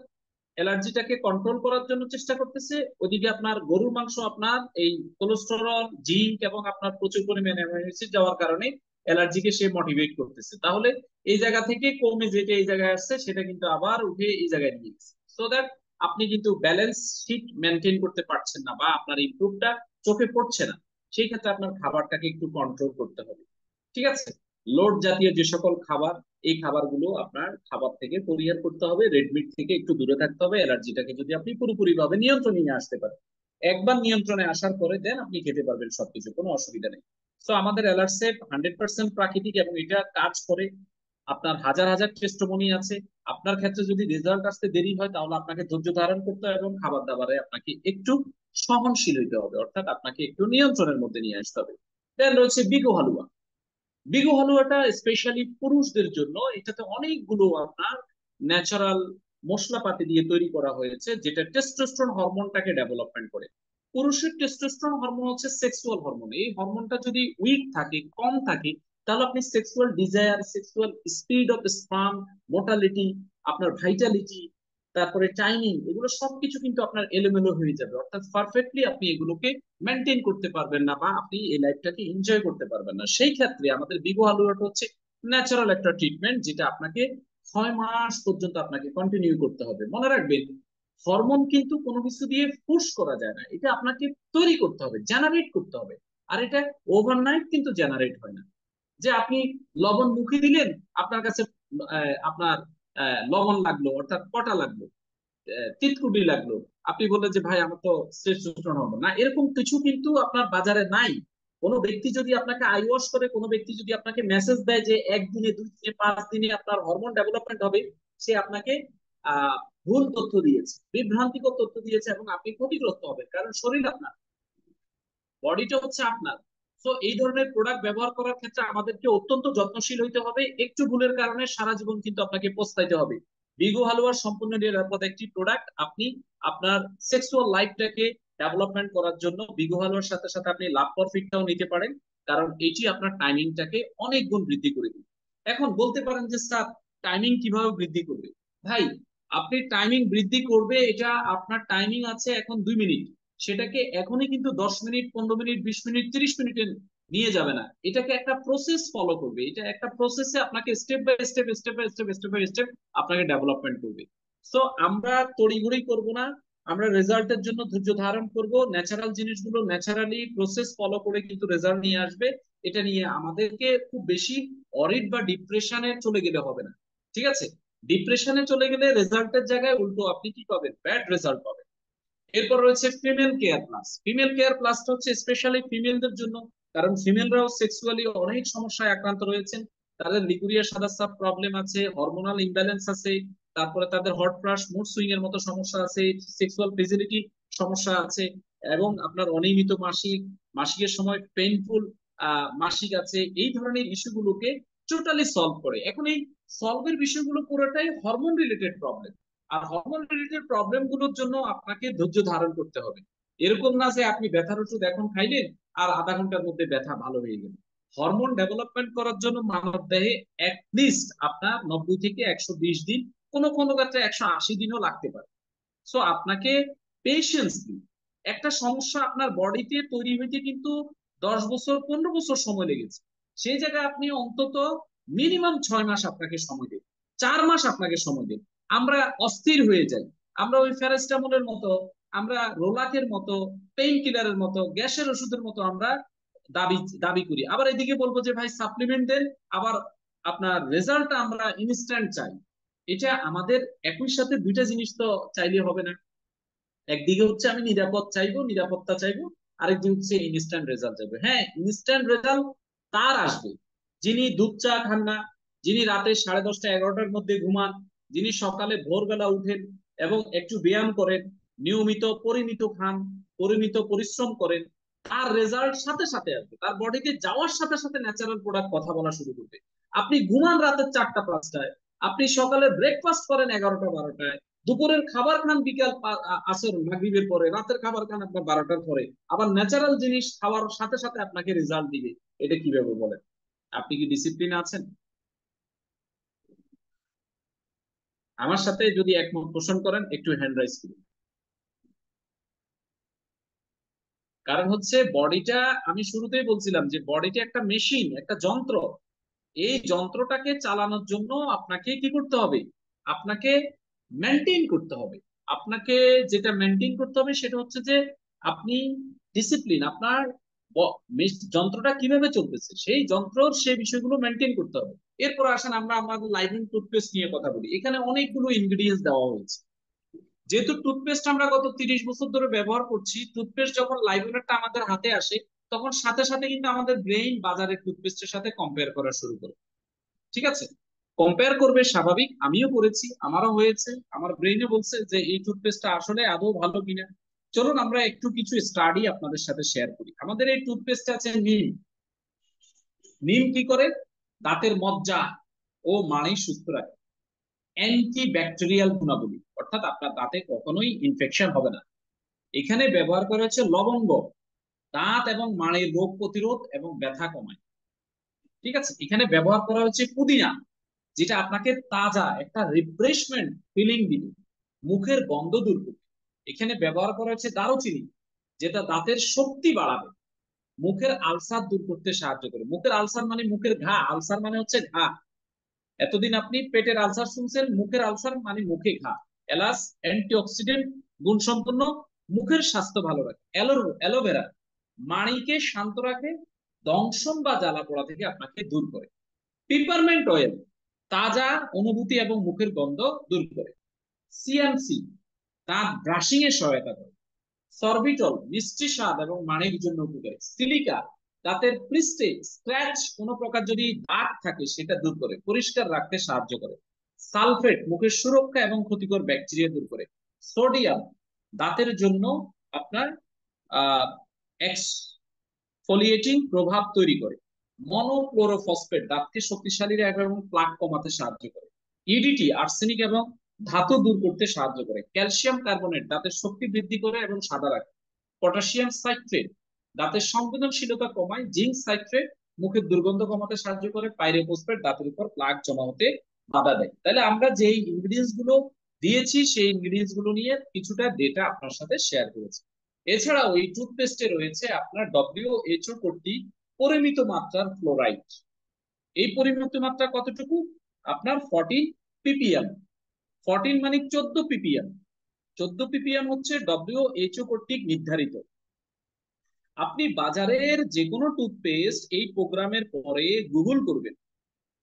অ্যালার্জিটাকে কন্ট্রোল করার জন্য চেষ্টা করতেছে, ওদিকে আপনার গরুর মাংস আপনার এই কোলেস্টেরল, জিঙ্ক এবং আপনার প্রচুর পরিমাণে অ্যামাইনো অ্যাসিড যাওয়ার কারণে অ্যালার্জিকে সে মোটিভেট করতেছে। তাহলে এই জায়গা থেকে কমে যেটা এই জায়গায় আসছে, সেটা কিন্তু আবার উঠে এই জায়গায় নিয়ে গেছে। সো দ্যাট আপনি কিন্তু ব্যালেন্স শিট মেনটেন করতে পারছেন না বা আপনার ইমপ্রুভটা চোখে পড়ছে না। সেই ক্ষেত্রে আপনার খাবারটাকে একটু কন্ট্রোল করতে হবে। ঠিক আছে? লোড জাতীয় যে সকল খাবার, এই খাবারগুলো আপনার খাবার থেকে পরিহার করতে হবে, রেড মিট থেকে একটু দূরে থাকতে হবে। অ্যালার্জিটাকে যদি আপনি পুরোপুরি ভাবে নিয়ন্ত্রণে নিয়ে আসতে পারেন, একবার নিয়ন্ত্রণে আসার পরে দেন আপনি খেতে পারবেন সবকিছু, কোনো অসুবিধা নেই। তো আমাদের অ্যালার্সেট 100% প্রাকৃতিক এবং এটা কাজ করে। আপনার হাজার হাজার টেস্টমনি আছে। আপনার ক্ষেত্রে যদি রেজাল্ট আসতে দেরি হয়, তাহলে আপনাকে ধৈর্য ধারণ করতে হবে এবং খাবার দাবারে আপনাকে একটু সহনশীল হইতে হবে, অর্থাৎ আপনাকে একটু নিয়ন্ত্রণের মধ্যে নিয়ে আসতে হবে। দেন রয়েছে বিগো হালুয়া। বিগু হালুয়াটা স্পেশালি পুরুষদের জন্য। এটাতে অনেকগুলো আপনার ন্যাচারাল মশলাপাতি দিয়ে তৈরি করা হয়েছে, যেটা টেস্টোস্টেরন হরমোনটাকে ডেভেলপমেন্ট করে। পুরুষের টেস্টোস্টেরন হরমোন হচ্ছে সেক্সুয়াল হরমোন। এই হরমোনটা যদি উইক থাকে, কম থাকে, তাহলে আপনি sexual desire, sexual speed of sperm, motility, আপনার ভাইটালিটি, তারপরে টাইমিং, এগুলো সবকিছু কিন্তু আপনার এলোমেলো হয়ে যাবে, অর্থাৎ পারফেক্টলি আপনি এগুলোকে মেনটেন করতে পারবেন না বা আপনি এই লাইফটাকে এনজয় করতে পারবেন না। সেই ক্ষেত্রে আমাদের বিগো হালুয়াটা হচ্ছে ন্যাচারাল একটা ট্রিটমেন্ট, যেটা আপনাকে 6 মাস পর্যন্ত আপনাকে কন্টিনিউ করতে হবে। মনে রাখবেন, হরমোন কিন্তু কোনো কিছু দিয়ে পুশ করা যায় না, এটা আপনাকে তৈরি করতে হবে, জেনারেট করতে হবে। আর এটা ওভারনাইট কিন্তু জেনারেট হয় না। যে আপনি লবণ মুখে দিলেন, আপনার কাছে আপনার লবণ লাগলো, অর্থাৎ কটা লাগলো, তিতকুটি লাগলো, আপনি বললেন যে ভাই আমার তো শ্রেষ্ঠ হবো না, এরকম কিছু কিন্তু আপনার বাজারে নাই। কোনো ব্যক্তি যদি আপনাকে আই ওয়াশ করে, কোনো ব্যক্তি যদি আপনাকে মেসেজ দেয় যে 1 দিনে, 2 দিনে, 5 দিনে আপনার হরমোন ডেভেলপমেন্ট হবে, সে আপনাকে আহ ভুল তথ্য দিয়েছে, বিভ্রান্তিকর তথ্য দিয়েছে এবং আপনি ক্ষতিগ্রস্ত হবেন, কারণ শরীর আপনার, বডিটা হচ্ছে আপনার। তো এই ধরনের প্রোডাক্ট ব্যবহার করার ক্ষেত্রে আমাদেরকে অত্যন্ত যত্নশীল হইতে হবে। একটু ভুলের কারণে সারা জীবন কিন্তু আপনাকে পস্তাইতে হবে। বিগো হালুয়ার সম্পূর্ণ নিরাপদ একটি প্রোডাক্ট। আপনি আপনার সেক্সুয়াল লাইফটাকে ডেভেলপমেন্ট করার জন্য বিগো হালুয়ার সাথে সাথে আপনি লাভ প্রফিটটাও নিতে পারেন, কারণ এটি আপনার টাইমিংটাকে অনেক গুণ বৃদ্ধি করে দিবে। এখন বলতে পারেন যে স্যার, টাইমিং কিভাবে বৃদ্ধি করবে? ভাই, আপনি টাইমিং বৃদ্ধি করবে, এটা আপনার টাইমিং আছে এখন 2 মিনিট। সেটাকে এখনই কিন্তু 10 মিনিট, 15 মিনিট, 20 মিনিট, 30 মিনিটে নিয়ে যাবে না। এটাকে একটা প্রসেস ফলো করবে, এটা একটা প্রসেসে আপনাকে step by step, step by step, step by step আপনাকে ডেভেলপমেন্ট করবে। তো আমরা তড়িঘড়ি করব না, আমরা রেজাল্টের জন্য ধৈর্য ধারণ করব, ন্যাচারাল জিনিসগুলো ন্যাচারালি প্রসেস ফলো করে কিন্তু রেজাল্ট নিয়ে আসবে। এটা নিয়ে আমাদেরকে খুব বেশি অরিড বা ডিপ্রেশনে চলে গেলে হবে না, ঠিক আছে? ডিপ্রেশনে চলে গেলে রেজাল্টের জায়গায় উল্টো আপনি কি পাবেন, ব্যাড রেজাল্ট পাবেন। এরপর রয়েছে female care plus. Female care প্লাসটা হচ্ছে স্পেশালি ফিমেলদের জন্য, কারণ ফিমেলরাও সেক্সুয়ালি অনেক সমস্যায় আক্রান্ত রয়েছেন। তাদের লিগুরিয়া সাদা সাব প্রবলেম আছে, হরমোনাল ইমব্যালেন্স আছে, তারপরে তাদের হট ফ্লাশ, মুড সুইং এর মতো সমস্যা আছে, সেক্সুয়াল ফিজিলিটি সমস্যা আছে, এবং আপনার অনিয়মিত মাসিক, মাসিকের সময় পেইনফুল মাসিক আছে। এই ধরনের ইস্যুগুলোকে টোটালি সলভ করে। এখন এই সলভের বিষয়গুলো পুরোটাই হরমোন রিলেটেড প্রবলেম। আর হরমোন রিলেটেড প্রবলেম গুলোর জন্য আপনাকে ধৈর্য ধারণ করতে হবে। এরকম না যে আপনি ব্যথার ওষুধ এখন খাইলেন আর আধা ঘন্টার মধ্যে ব্যথা ভালো হয়ে গেল। হরমোন ডেভেলপমেন্ট করার জন্য মানব দেহে লিস্ট আপনার 90 থেকে 120 দিন, কোনো কোনো ক্ষেত্রে 180 দিনও লাগতে পারে। সো আপনাকে পেশেন্স দিন। একটা সমস্যা আপনার বডিতে তৈরি হইতে কিন্তু 10 বছর, 15 বছর সময় লেগেছে, সেই জায়গায় আপনি অন্তত মিনিমাম 6 মাস আপনাকে সময় দিন, 4 মাস আপনাকে সময় দিন। আমরা অস্থির হয়ে যাই, আমরা ওই ফ্যারাস্টামলের মতো, আমরা রোলাকের মতো, পেইন কিলারের মতো, গ্যাসের ওষুধের মতো আমরা দাবি দাবি করি। আবার এদিকে বলবো যে ভাই সাপ্লিমেন্ট দেন, আবার আপনার রেজাল্ট আমরা ইনস্ট্যান্ট চাই। এটা আমাদের একই সাথে দুইটা জিনিস তো চাইলে হবে না। একদিকে হচ্ছে আমি নিরাপদ চাইবো, নিরাপত্তা চাইবো, আরেকদিকে হচ্ছে ইনস্ট্যান্ট রেজাল্ট চাইবো। হ্যাঁ, ইনস্ট্যান্ট রেজাল্ট তার আসবে যিনি দুধ চা খান না, যিনি রাতে 10:30 11টার মধ্যে ঘুমান, যিনি সকালে ভোরবেলা উঠেন এবং একটু ব্যায়াম করেন, নিয়মিত পরিমিত খান, পরিমিত পরিশ্রম করেন। তার রেজাল্ট সাথে সাথে আসবে, তার বডিতে যাওয়ার সাথে সাথে ন্যাচারাল প্রোডাক্ট কথা বলা শুরু করবে। আপনি ঘুমান রাতের 4টা 5টায়, আপনি সকালে ব্রেকফাস্ট করেন 11টা 12টায়, দুপুরের খাবার খান বিকাল আসর মাগরিবের পরে, রাতের খাবার খান আপনার 12টার পরে, আবার ন্যাচারাল জিনিস খাওয়ার সাথে সাথে আপনাকে রেজাল্ট দিবে। এটা কিভাবে বলেন? আপনি কি ডিসিপ্লিন আছেন? আমার সাথে যদি একমত পোষণ করেন একটু হ্যান্ড রাইজ করুন। কারণ হচ্ছে বডিটা, আমি শুরুতেই বলছিলাম যে বডিটা একটা মেশিন, একটা যন্ত্র। এই যন্ত্রটাকে চালানোর জন্য আপনাকে কি করতে হবে, আপনাকে মেনটেন করতে হবে। আপনাকে যেটা মেনটেন করতে হবে সেটা হচ্ছে যে আপনি ডিসিপ্লিন, আপনার যন্ত্রটা কিভাবে চলতেছে সেই যন্ত্রর সেই বিষয়গুলো মেনটেন করতে হবে। এরপর আসেন আমরা আমাদের লাইভিং টুথপেস্ট নিয়ে কথা বলি। এখানে অনেকগুলো ইনগ্রিডিয়েন্টস দেওয়া হয়েছে। যেহেতু টুথপেস্ট আমরা গত 30 বছর ধরে ব্যবহার করছি, টুথপেস্ট যখন লাইভনেরটা আমাদের হাতে আসে তখন সাথে সাথে কিন্তু আমাদের ব্রেইন বাজারের টুথপেস্টের সাথে কম্পেয়ার করা শুরু করে, ঠিক আছে? কম্পেয়ার করবে, স্বাভাবিক, আমিও করেছি, আমারও হয়েছে, আমার ব্রেইনে বলছে যে এই টুথপেস্টটা আসলে আদৌ ভালো কিনা। চলুন আমরা একটু কিছু স্টাডি আপনাদের সাথে শেয়ার করি। আমাদের এই টুথপেস্ট আছে নিম। নিম কি করে? দাঁতের মজ্জা ও মাড়ি সুস্থ রাখে, অ্যান্টি ব্যাকটেরিয়াল গুণাবলী, অর্থাৎ আপনার দাঁতে কখনোই ইনফেকশন হবে না। এখানে ব্যবহার করা হচ্ছে লবঙ্গ, দাঁত এবং মাড়ির রোগ প্রতিরোধ এবং ব্যথা কমায়, ঠিক আছে? এখানে ব্যবহার করা হচ্ছে পুদিনা, যেটা আপনাকে তাজা একটা রিফ্রেশমেন্ট ফিলিং দিবে, মুখের গন্ধ দূর করবে। এখানে ব্যবহার করা হচ্ছে দারুচিনি, যেটা দাঁতের শক্তি বাড়াবে, মুখের আলসার দূর করতে সাহায্য করে। মুখের আলসার মানে মুখের ঘা, আলসার মানে হচ্ছে ঘা। এতদিন আপনি পেটের আলসার শুনছেন, মুখের আলসার মানে মুখে ঘা। এলাচ অ্যান্টিঅক্সিডেন্ট গুণ সম্পন্ন, মুখের স্বাস্থ্য ভালো রাখে। অ্যালোভেরা মাড়িকে শান্ত রাখে, দংশন বা জ্বালা পোড়া থেকে আপনাকে দূর করে। পিপারমেন্ট অয়েল তাজা অনুভূতি এবং মুখের গন্ধ দূর করে। সিএমসি দাঁত ব্রাশিং এ সহায়তা করে। সরবিটল মিষ্টি স্বাদ এবং মানের জন্য উপকারী। সিলিকা দাঁতের পৃষ্ঠে স্ক্র্যাচ, কোনো প্রকার যদি দাগ থাকে সেটা দূর করে, পরিষ্কার রাখতে সাহায্য করে। সালফেট মুখের সুরক্ষা এবং ক্ষতিকর ব্যাকটেরিয়া দূর করে। সোডিয়াম দাঁতের জন্য আপনার আহ এক্সফোলিয়েটিং প্রভাব তৈরি করে। মনোক্লোরোফসফেট দাঁতকে শক্তিশালী রাখে এবং প্লাক কমাতে সাহায্য করে। ইডিটি আর্সেনিক এবং ধাতু দূর করতে সাহায্য করে। ক্যালসিয়াম কার্বনেট দাঁতের শক্তি বৃদ্ধি করে এবং সাদা রাখে। পটাশিয়াম সাইট্রেট দাঁতের সংবেদনশীলতা কমায়। জিঙ্ক সাইট্রেট মুখের দুর্গন্ধ কমাতে সাহায্য করে। পাইরোফসফেট দাঁতের উপর প্লাক জমা হতে বাধা দেয়। তাহলে আমরা যে ইনগ্রিডিয়েন্টস গুলো দিয়েছি সেই ইনগ্রিডিয়েন্টস গুলো নিয়ে কিছুটা ডেটা আপনার সাথে শেয়ার করেছি। এছাড়াও এই টুথপেস্টে রয়েছে আপনার WHO কর্তৃক পরিমিত মাত্রার ফ্লোরাইড। এই পরিমিত মাত্রা কতটুকু? আপনার 14 ppm। 14 মানে 14 ppm। 14 ppm হচ্ছে WHO কর্তৃক নির্ধারিত। আপনি বাজারের যে কোনো টুথপেস্ট এই প্রোগ্রামের পরে গুগল করবেন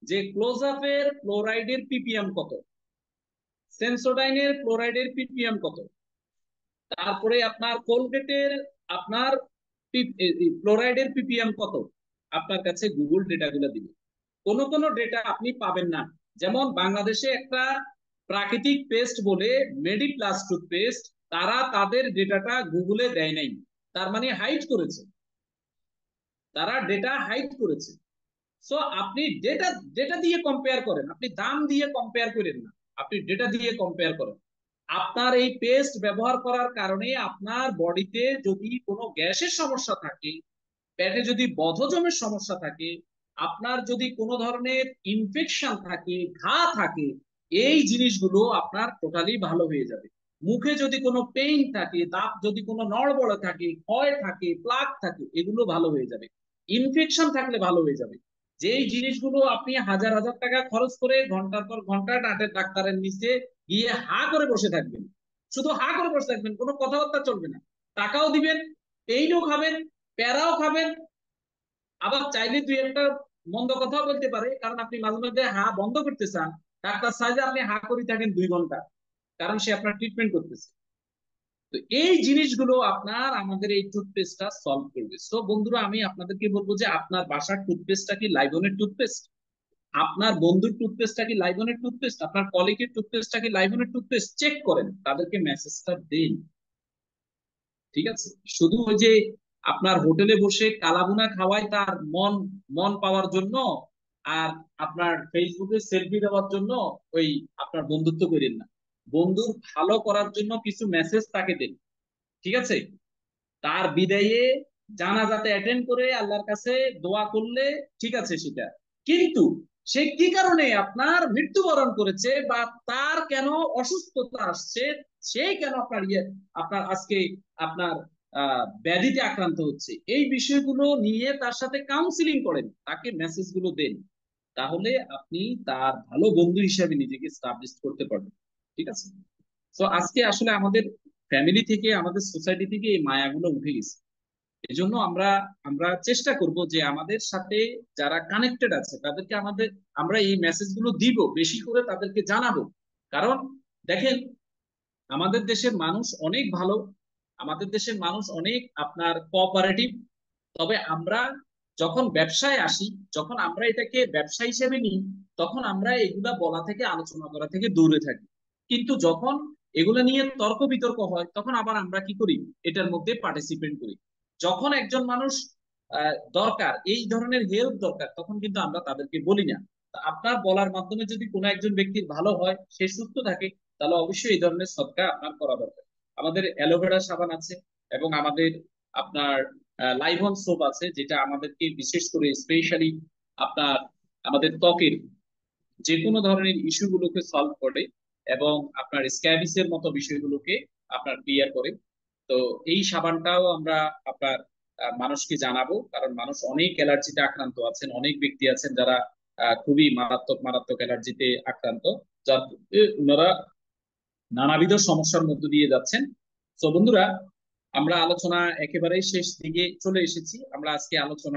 যে ক্লোজ আপের ফ্লোরাইডের পিপিএম কত, সেন্সোডাইনের ফ্লোরাইডের পিপিএম কত, তারপরে আপনার কোলগেটের আপনার ফ্লোরাইডের পিপিএম কত, আপনার কাছে গুগল ডেটাগুলো দিবে। কোন কোন ডেটা আপনি পাবেন না। যেমন বাংলাদেশে একটা প্রাকৃতিক পেস্ট বলে মেডিপ্লাস টুথপেস্ট, তারা তাদের ডেটাটা গুগলে দেয় নাই, তার মানে হাইড করেছে, তারা ডেটা হাইড করেছে। সো আপনি ডেটা ডেটা দিয়ে কম্পেয়ার করেন, আপনি দাম দিয়ে কম্পেয়ার করেন না, আপনি ডেটা দিয়ে কম্পেয়ার করেন। আপনার এই পেস্ট ব্যবহার করার কারণে আপনার বডিতে যদি কোনো গ্যাসের সমস্যা থাকে, পেটে যদি বদহজমের সমস্যা থাকে, আপনার যদি কোনো ধরনের ইনফেকশন থাকে, ঘা থাকে, এই জিনিসগুলো আপনার টোটালি ভালো হয়ে যাবে। মুখে যদি কোনো পেইন থাকে, দাঁত যদি কোনো নড়বড়ে থাকে, ক্ষয় থাকে, প্লাক থাকে, এগুলো ভালো হয়ে যাবে। ইনফেকশন থাকলে ভালো হয়ে যাবে। যেই জিনিসগুলো আপনি হাজার হাজার টাকা খরচ করে ঘন্টার পর ঘন্টা ডাক্তারের নিচে গিয়ে হা করে বসে থাকবেন, শুধু হা করে বসে থাকবেন, কোনো কথাবার্তা চলবে না, টাকাও দিবেন, পেইনও খাবেন, প্যারাও খাবেন, আবার চাইলে দুই একটা মন্দ কথাও বলতে পারে, কারণ আপনি মাঝে মধ্যে হা বন্ধ করতে চান, ডাক্তার চাইলে আপনি হা করে থাকেন 2 ঘন্টা, কারণ সে আপনার ট্রিটমেন্ট করতেছে। তো এই জিনিসগুলো আপনার আমাদের এই টুথপেস্টটা সলভ করবে। সো বন্ধুরা, আমি আপনাদেরকে বলবো যে আপনার বাসার টুথপেস্টটা কি লাইবনের টুথপেস্ট, আপনার বন্ধুর টুথপেস্টটা কি লাইবনের টুথপেস্ট, আপনার কলিগের টুথপেস্টটা কি লাইবনের টুথপেস্ট, চেক করেন, তাদেরকে মেসেজটা দিন। ঠিক আছে? শুধু ওই যে আপনার হোটেলে বসে কালাভুনা খাওয়ায় তার মন মন পাওয়ার জন্য, আর আপনার ফেসবুকে সেলফি দেওয়ার জন্য ওই আপনার বন্ধুত্ব করেন না। বন্ধুর ভালো করার জন্য কিছু মেসেজ তাকে দেন। ঠিক আছে? তার বিদায়ে জানাজাতে অ্যাটেন্ড করে আল্লাহর কাছে দোয়া করলে ঠিক আছে সেটা, কিন্তু সে কি কারণে আপনার মৃত্যুবরণ করেছে বা তার কেন অসুস্থতা আসছে, সে কেন আপনার আপনার আজকে আপনার ব্যাধিতে আক্রান্ত হচ্ছে, এই বিষয়গুলো নিয়ে তার সাথে কাউন্সিলিং করেন, তাকে মেসেজ গুলো দেন। তাহলে আপনি তার ভালো বন্ধু হিসেবে নিজেকে স্টাবলিশ করতে পারবেন। ঠিক আছে? তো আজকে আসলে আমাদের ফ্যামিলি থেকে, আমাদের সোসাইটি থেকে এই মায়াগুলো উঠে গেছে। এজন্য আমরা আমরা চেষ্টা করব যে আমাদের সাথে যারা কানেক্টেড আছে তাদেরকে আমরা এই মেসেজ গুলো দিব, বেশি করে তাদেরকে জানাবো। কারণ দেখেন, আমাদের দেশের মানুষ অনেক ভালো, আমাদের দেশের মানুষ অনেক আপনার কোঅপারেটিভ। তবে আমরা যখন ব্যবসায় আসি, যখন আমরা এটাকে ব্যবসা হিসেবে নিই, তখন আমরা এগুলা বলা থেকে, আলোচনা করা থেকে দূরে থাকি। কিন্তু যখন এগুলা নিয়ে তর্ক বিতর্ক হয়, তখন আবার আমরা কি করি, এটার মধ্যে পার্টিসিপেট করি। যখন একজন মানুষ দরকার, এই ধরনের হেল্প দরকার, তখন কিন্তু আমরা তাদেরকে বলি না। আপনার বলার মাধ্যমে যদি কোনো একজন ব্যক্তির ভালো হয়, সে সুস্থ থাকে, তাহলে অবশ্যই এই ধরনের সদকা আপনার করা দরকার। আমাদের অ্যালোভেরা সাবান আছে, এবং আমাদের আপনার লাইভন সোপ আছে, যেটা আমাদেরকে বিশেষ করে স্পেশালি আপনার আমাদের ত্বকের যে কোনো ধরনের ইস্যু গুলোকে সলভ করে, এবং আপনার স্ক্যাবিসের মতো বিষয়গুলোকে আপনার ক্লিয়ার করে। তো এই সাবানটাও আমরা আপনার মানুষকে জানাবো, কারণ মানুষ অনেক অ্যালার্জিতে আক্রান্ত আছেন, অনেক ব্যক্তি আছেন যারা খুবই মারাত্মক মারাত্মক অ্যালার্জিতে আক্রান্ত, যার ওনারা নানাবিধ সমস্যার মধ্য দিয়ে যাচ্ছেন। তো বন্ধুরা, আমরা আলোচনা একেবারেই শেষ দিকে চলে এসেছি। আমরা আজকে আলোচনা